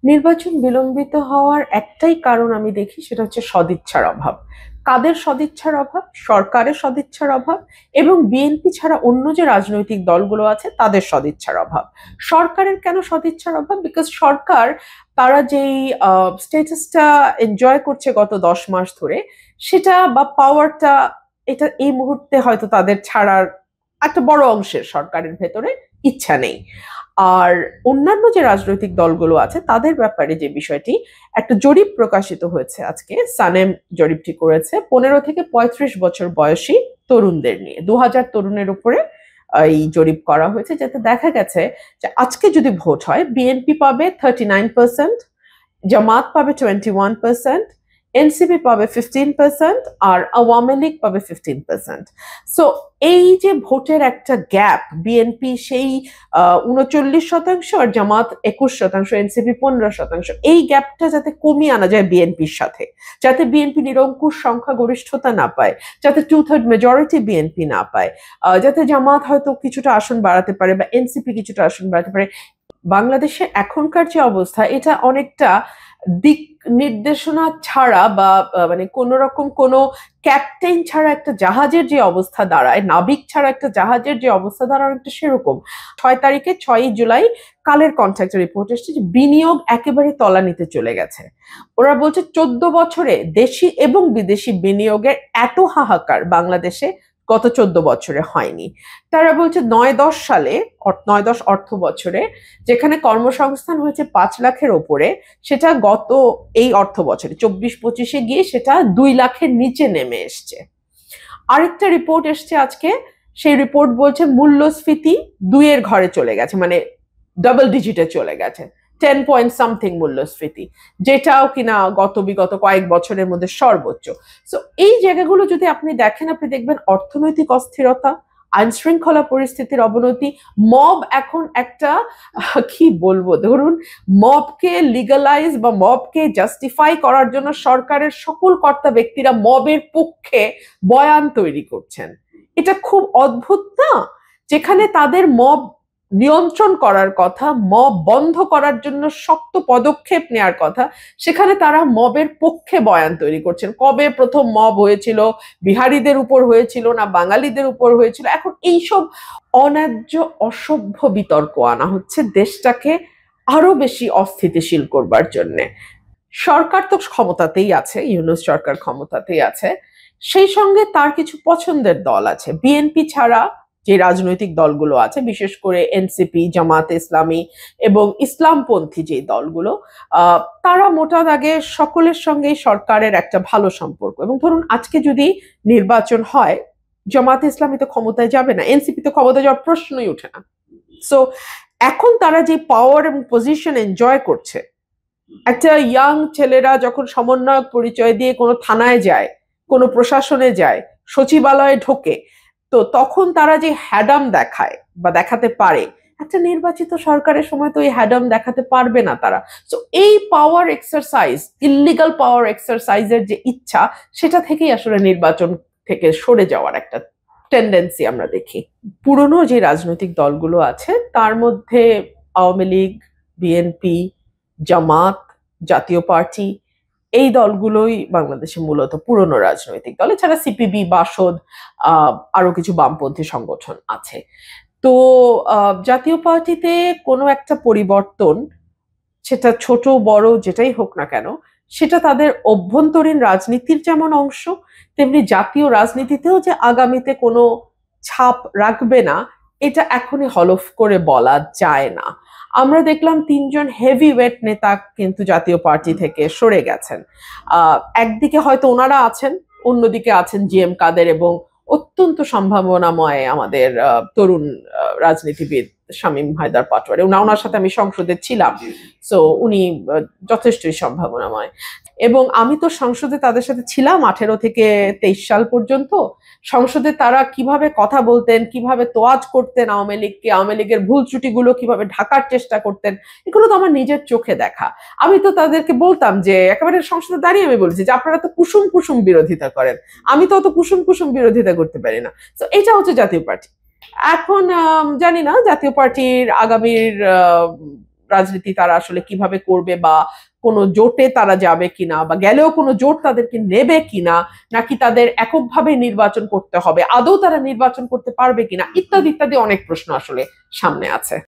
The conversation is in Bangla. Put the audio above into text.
নির্বাচন বিলম্বিত হওয়ার একটাই কারণ আমি দেখি, সেটা হচ্ছে সদিচ্ছার অভাব। কাদের সদিচ্ছার অভাব? সরকারের সদিচ্ছার অভাব এবং বিএনপি ছাড়া অন্য যে রাজনৈতিক দলগুলো আছে তাদের সদিচ্ছার অভাব। সরকারের কেন সদিচ্ছার অভাব? বিকজ সরকার তারা যেই স্টেটাসটা এনজয় করছে গত 10 মাস ধরে, সেটা বা পাওয়ারটা, এটা এই মুহূর্তে হয়তো তাদের ছাড়ার একটা বড় অংশের সরকারের ভেতরে ইচ্ছা নেই। আর অন্যান্য যে রাজনৈতিক দলগুলো আছে তাদের ব্যাপারে যে বিষয়টি, একটা জরিপ প্রকাশিত হয়েছে আজকে, সানেম জরিপটি করেছে 15 থেকে 35 বছর বয়সী তরুণদের নিয়ে, 2000 তরুণের উপরে এই জরিপ করা হয়েছে, যাতে দেখা গেছে যে আজকে যদি ভোট হয় বিএনপি পাবে 39%, জামাত পাবে 21%, এনসিপি পাবে 15%, আর আওয়ামী লীগ পাবে 15%। সো এই যে ভোটের একটা গ্যাপ, বিএনপি সেই 39% আর জামাত 21%, এনসিপি 15%, এই গ্যাপটা যাতে কমিয়ে আনা যায় বিএনপির সাথে, যাতে বিএনপি নিরঙ্কুশ সংখ্যাগরিষ্ঠতা না পায়, যাতে 2/3 মেজরিটি বিএনপি না পায়, যাতে জামাত হয়তো কিছুটা আসন বাড়াতে পারে বা এনসিপি কিছুটা আসন বাড়াতে পারে। বাংলাদেশে এখনকার যে অবস্থা, এটা অনেকটা দিক নির্দেশনা ছাড়া বা মানে কোন রকম কোনো ক্যাপ্টেন ছাড়া একটা জাহাজের যে অবস্থা দাঁড়ায়, নাবিক ছাড়া একটা জাহাজের যে অবস্থা দাঁড়ায়, অনেকটা সেরকম। 6 তারিখে 6 জুলাই কালের কন্ট্রাক্ট রিপোর্ট এসেছে যে বিনিয়োগ একেবারে তলানিতে চলে গেছে। ওরা বলছে 14 বছরে দেশি এবং বিদেশি বিনিয়োগের এত হাহাকার বাংলাদেশে গত 14 বছরে হয়নি। তারা বলছে 9-10 সালে, 9-10 অর্থ বছরে যেখানে কর্মসংস্থান হয়েছে 5 লাখের ওপরে, সেটা গত এই অর্থ বছরে 24-25-এ গিয়ে সেটা 2 লাখের নিচে নেমে এসছে। আরেকটা রিপোর্ট এসছে আজকে, সেই রিপোর্ট বলছে মূল্যস্ফীতি 2-এর ঘরে চলে গেছে, মানে ডাবল ডিজিটে চলে গেছে, 10 পয়েন্ট সামথিং মূল্যস্ফীতি, যেটাও কিনা বিগত কয়েক বছরের মধ্যে সর্বোচ্চ। সো এই জায়গাগুলো যদি আপনি দেখেন, আপনি দেখবেন অর্থনৈতিক অস্থিরতা, আইন শৃঙ্খলা পরিস্থিতির অবনতি, মব এখন একটা কি বলবো, ধরুন মবকে লিগালাইজ বা মবকে জাস্টিফাই করার জন্য সরকারের সকল কর্তা ব্যক্তিরা মবের পক্ষে বয়ান তৈরি করছেন। এটা খুব অদ্ভুত না? যেখানে তাদের মব নিয়ন্ত্রণ করার কথা, মব বন্ধ করার জন্য শক্ত পদক্ষেপ নেওয়ার কথা, সেখানে তারা মবের পক্ষে বয়ান তৈরি করছেন। কবে প্রথম মব হয়েছিল? বিহারীদের উপর হয়েছিল না বাঙালিদের উপর হয়েছিল? এখন এইসব অন্যায্য অসভ্য বিতর্ক আনা হচ্ছে দেশটাকে আরো বেশি অস্থিতিশীল করবার জন্য। সরকার তো ক্ষমতাতেই আছে, ইউনূস সরকার ক্ষমতাতেই আছে, সেই সঙ্গে তার কিছু পছন্দের দল আছে। বিএনপি ছাড়া যে রাজনৈতিক দলগুলো আছে, বিশেষ করে এনসিপি, জামাতে ইসলামী এবং ইসলামপন্থী যে দলগুলো, তারা মোটা দাগে সকলের সঙ্গেই সরকারের একটা ভালো সম্পর্ক। এবং ধরুন আজকে যদি নির্বাচন হয়, জামাতে ইসলামী তো ক্ষমতায় যাবে না, এনসিপি তো ক্ষমতায় যাওয়ার প্রশ্নই ওঠে না। সো এখন তারা যে পাওয়ার এবং পজিশন এনজয় করছে, একটা ইয়াং ছেলেরা যখন সমন্বয়ক পরিচয় দিয়ে কোনো থানায় যায়, কোনো প্রশাসনে যায়, সচিবালয়ে ঢোকে, তো তখন তারা যে হ্যাডাম দেখায় বা দেখাতে পারে, একটা নির্বাচিত সরকারের সময় তো এই হ্যাডাম দেখাতে পারবে না তারা। তো এই পাওয়ার এক্সারসাইজ, ইল্লিগাল পাওয়ার এক্সারসাইজের যে ইচ্ছা, সেটা থেকেই আসলে নির্বাচন থেকে সরে যাওয়ার একটা টেন্ডেন্সি আমরা দেখি। পুরনো যে রাজনৈতিক দলগুলো আছে তার মধ্যে আওয়ামী লীগ, বিএনপি, জামাত, জাতীয় পার্টি, এই দলগুলোই বাংলাদেশে মূলত পুরনো রাজনৈতিক দল। এছাড়া সিপিবি, বাসদ, আরো কিছু বামপন্থী সংগঠন আছে। তো জাতীয় পার্টিতে কোনো একটা পরিবর্তন, সেটা ছোট বড় যেটাই হোক না কেন, সেটা তাদের অভ্যন্তরীণ রাজনীতির যেমন অংশ, তেমনি জাতীয় রাজনীতিতেও যে আগামীতে কোনো ছাপ রাখবে না, এটা এখনই হলফ করে বলা যায় না। আমরা দেখলাম 3জন হেভি ওয়েট নেতা কিন্তু জাতীয় পার্টি থেকে সরে গেছেন। একদিকে হয়তো ওনারা আছেন, অন্যদিকে আছেন জিএম কাদের এবং অত্যন্ত সম্ভাবনাময় আমাদের তরুণ রাজনীতিবিদ শামীম হায়দার পাটোয়ারি। ওনার সাথে আমি সংসদে ছিলাম, সো উনি যথেষ্টই সম্ভাবনাময়। এবং আমি তো সংসদে তাদের সাথে ছিলাম 18 থেকে 23 সাল পর্যন্ত। সংসদে তারা কিভাবে কথা বলতেন, কিভাবে তোয়াজ করতেন আওয়ামী লীগকে, আওয়ামী লীগের ভুল ত্রুটিগুলো কিভাবে ঢাকার চেষ্টা করতেন, এগুলো তো আমার নিজের চোখে দেখা। আমি তো তাদেরকে বলতাম যে, একেবারে সংসদে দাঁড়িয়ে আমি বলেছি যে আপনারা তো কুসুম কুসুম বিরোধিতা করেন, আমি তো অত কুসুম কুসুম বিরোধিতা করতে পারি না। তো এটা হচ্ছে জাতীয় পার্টি। এখন জানি না জাতীয় পার্টির আগামীর রাজনীতি তারা আসলে কিভাবে করবে, বা কোনো জোটে তারা যাবে কিনা, বা গেলেও কোনো জোট তাদেরকে নেবে কিনা, নাকি তাদের এককভাবে নির্বাচন করতে হবে, আদৌ তারা নির্বাচন করতে পারবে কিনা, ইত্যাদি ইত্যাদি অনেক প্রশ্ন আসলে সামনে আছে।